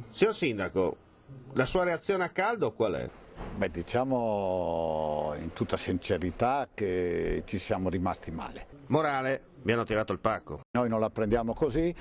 Signor Sindaco, la sua reazione a caldo qual è? Beh, diciamo in tutta sincerità che ci siamo rimasti male. Morale, mi hanno tirato il pacco. Noi non la prendiamo così,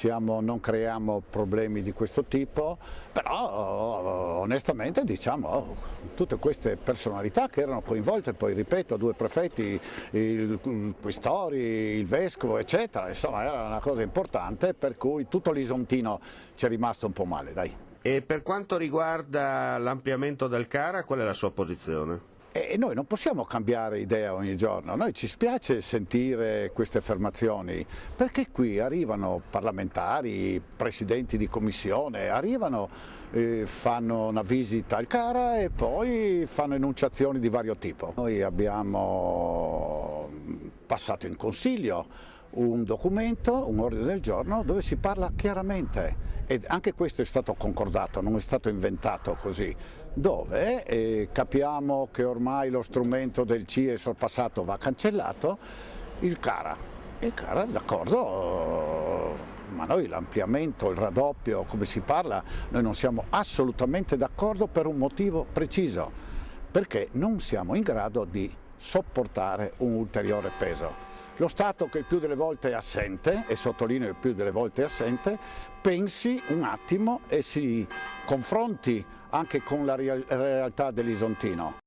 non creiamo problemi di questo tipo, però onestamente diciamo tutte queste personalità che erano coinvolte, poi ripeto, due prefetti, il questori, il vescovo eccetera, insomma era una cosa importante per cui tutto l'Isontino ci è rimasto un po' male, dai. E per quanto riguarda l'ampliamento del CARA, qual è la sua posizione? E noi non possiamo cambiare idea ogni giorno, a noi ci spiace sentire queste affermazioni, perché qui arrivano parlamentari, presidenti di commissione, arrivano, fanno una visita al CARA e poi fanno enunciazioni di vario tipo. Noi abbiamo passato in consiglio un documento, un ordine del giorno, dove si parla chiaramente, e anche questo è stato concordato, non è stato inventato così, dove capiamo che ormai lo strumento del CIE sorpassato va cancellato, il CARA, d'accordo, ma noi l'ampliamento, il raddoppio, come si parla, noi non siamo assolutamente d'accordo per un motivo preciso, perché non siamo in grado di sopportare un ulteriore peso. Lo Stato, che il più delle volte è assente, e sottolineo il più delle volte è assente, pensi un attimo e si confronti anche con la realtà dell'Isontino.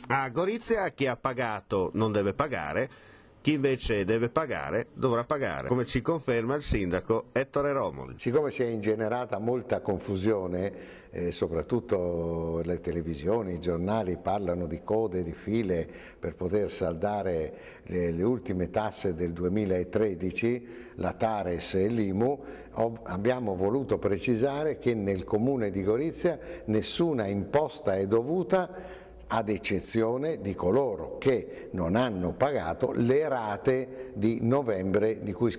A Gorizia chi ha pagato non deve pagare, chi invece deve pagare dovrà pagare, come ci conferma il sindaco Ettore Romoli. Siccome si è ingenerata molta confusione, soprattutto le televisioni, i giornali parlano di code, di file per poter saldare le ultime tasse del 2013, la Tares e l'IMU, abbiamo voluto precisare che nel comune di Gorizia nessuna imposta è dovuta, ad eccezione di coloro che non hanno pagato le rate di novembre, di cui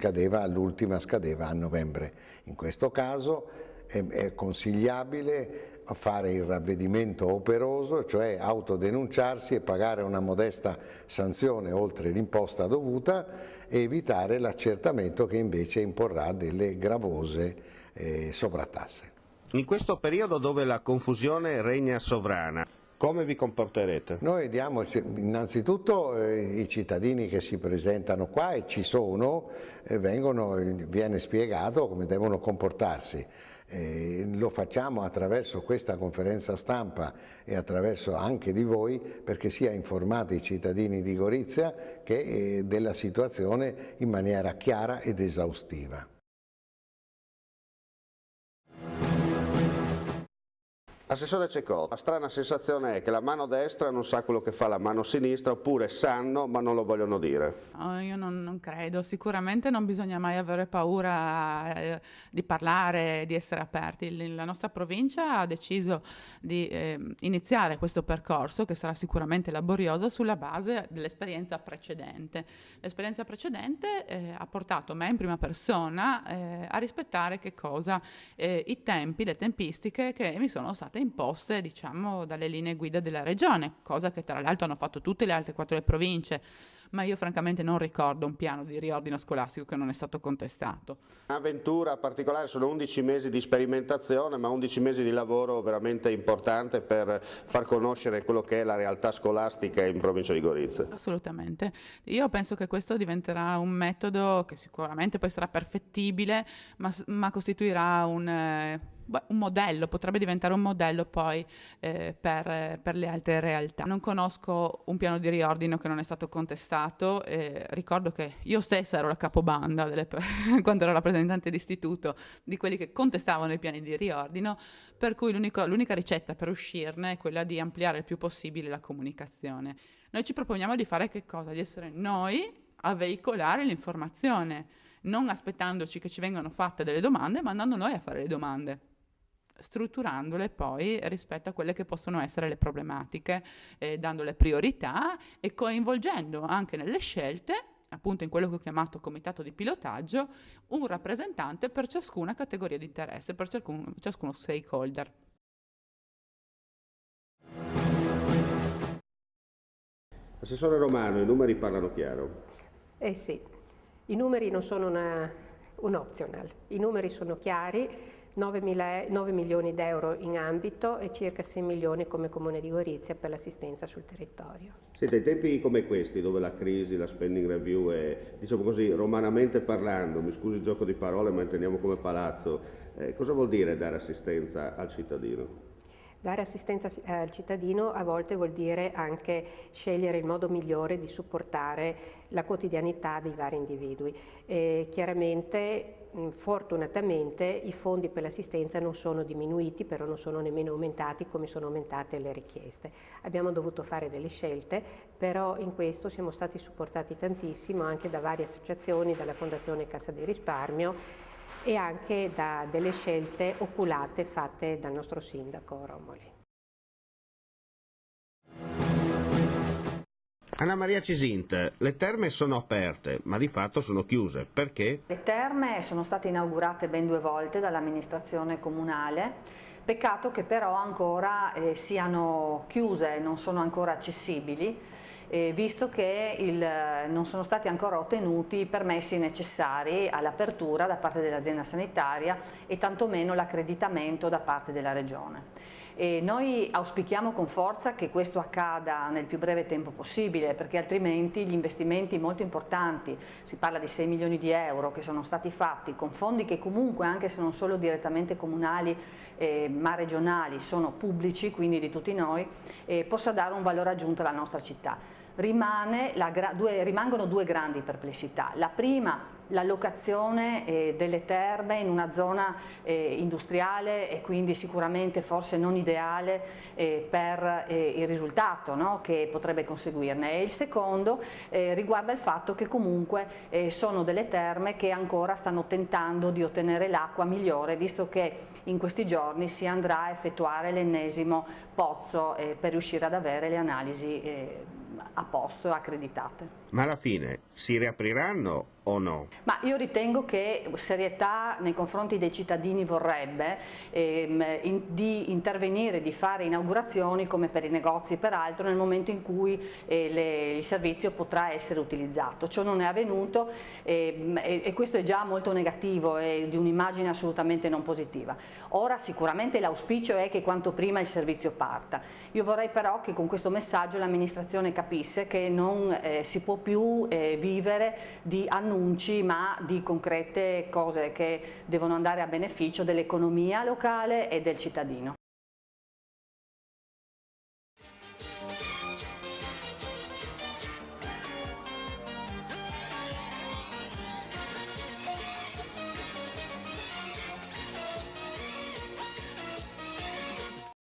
l'ultima scadeva a novembre. In questo caso è consigliabile fare il ravvedimento operoso, cioè autodenunciarsi e pagare una modesta sanzione oltre l'imposta dovuta e evitare l'accertamento che invece imporrà delle gravose sovrattasse. In questo periodo dove la confusione regna sovrana, come vi comporterete? Noi diamo innanzitutto i cittadini che si presentano qua e ci sono, viene spiegato come devono comportarsi. Lo facciamo attraverso questa conferenza stampa e attraverso anche di voi perché sia informati i cittadini di Gorizia che della situazione in maniera chiara ed esaustiva. Assessore Cecotto, la strana sensazione è che la mano destra non sa quello che fa la mano sinistra, oppure sanno ma non lo vogliono dire. No, io non credo, sicuramente non bisogna mai avere paura di parlare, di essere aperti. La nostra provincia ha deciso di iniziare questo percorso, che sarà sicuramente laborioso, sulla base dell'esperienza precedente. L'esperienza precedente ha portato me in prima persona a rispettare che cosa? I tempi, le tempistiche che mi sono state imposte, diciamo, dalle linee guida della regione, cosa che tra l'altro hanno fatto tutte le altre 4 province, ma io francamente non ricordo un piano di riordino scolastico che non è stato contestato. Un'avventura particolare, sono 11 mesi di sperimentazione, ma 11 mesi di lavoro veramente importante per far conoscere quello che è la realtà scolastica in provincia di Gorizia. Assolutamente. Io penso che questo diventerà un metodo che sicuramente poi sarà perfettibile, ma costituirà un modello, potrebbe diventare un modello poi per le altre realtà. Non conosco un piano di riordino che non è stato contestato, ricordo che io stessa ero la capobanda quando ero rappresentante d'istituto di quelli che contestavano i piani di riordino, per cui l'unica ricetta per uscirne è quella di ampliare il più possibile la comunicazione. Noi ci proponiamo di fare che cosa? Di essere noi a veicolare l'informazione, non aspettandoci che ci vengano fatte delle domande, ma andando noi a fare le domande, strutturandole poi rispetto a quelle che possono essere le problematiche, dandole priorità e coinvolgendo anche nelle scelte, appunto in quello che ho chiamato comitato di pilotaggio, un rappresentante per ciascuna categoria di interesse, per ciascuno stakeholder. Assessore Romano, i numeri parlano chiaro. Eh sì, I numeri non sono un optional, i numeri sono chiari, 9 milioni di euro in ambito e circa 6 milioni come Comune di Gorizia per l'assistenza sul territorio. Siete in tempi come questi, dove la crisi, la spending review è, diciamo così, romanamente parlando, mi scusi il gioco di parole ma intendiamo come palazzo, cosa vuol dire dare assistenza al cittadino? Dare assistenza al cittadino a volte vuol dire anche scegliere il modo migliore di supportare la quotidianità dei vari individui. Chiaramente, fortunatamente, i fondi per l'assistenza non sono diminuiti, però non sono nemmeno aumentati come sono aumentate le richieste. Abbiamo dovuto fare delle scelte, però in questo siamo stati supportati tantissimo anche da varie associazioni, dalla Fondazione Cassa di Risparmio, e anche da delle scelte oculate fatte dal nostro sindaco Romoli. Anna Maria Cisint, le terme sono aperte, ma di fatto sono chiuse. Perché? Le terme sono state inaugurate ben 2 volte dall'amministrazione comunale, peccato che però ancora siano chiuse, non sono ancora accessibili, visto che non sono stati ancora ottenuti i permessi necessari all'apertura da parte dell'azienda sanitaria e tantomeno l'accreditamento da parte della Regione. E noi auspichiamo con forza che questo accada nel più breve tempo possibile, perché altrimenti gli investimenti molto importanti, si parla di 6 milioni di euro che sono stati fatti con fondi che comunque, anche se non solo direttamente comunali ma regionali, sono pubblici, quindi di tutti noi, possa dare un valore aggiunto alla nostra città. Rimangono 2 grandi perplessità. La prima, l'allocazione delle terme in una zona industriale e quindi sicuramente forse non ideale per il risultato, no, che potrebbe conseguirne. E il secondo riguarda il fatto che comunque sono delle terme che ancora stanno tentando di ottenere l'acqua migliore, visto che in questi giorni si andrà a effettuare l'ennesimo pozzo per riuscire ad avere le analisi a posto, accreditate. Ma alla fine si riapriranno o no? Ma io ritengo che serietà nei confronti dei cittadini vorrebbe di intervenire, di fare inaugurazioni come per i negozi peraltro nel momento in cui il servizio potrà essere utilizzato. Ciò non è avvenuto e questo è già molto negativo e di un'immagine assolutamente non positiva. Ora sicuramente l'auspicio è che quanto prima il servizio parta. Io vorrei però che con questo messaggio l'amministrazione capisse che non si può più vivere di annunci, ma di concrete cose che devono andare a beneficio dell'economia locale e del cittadino.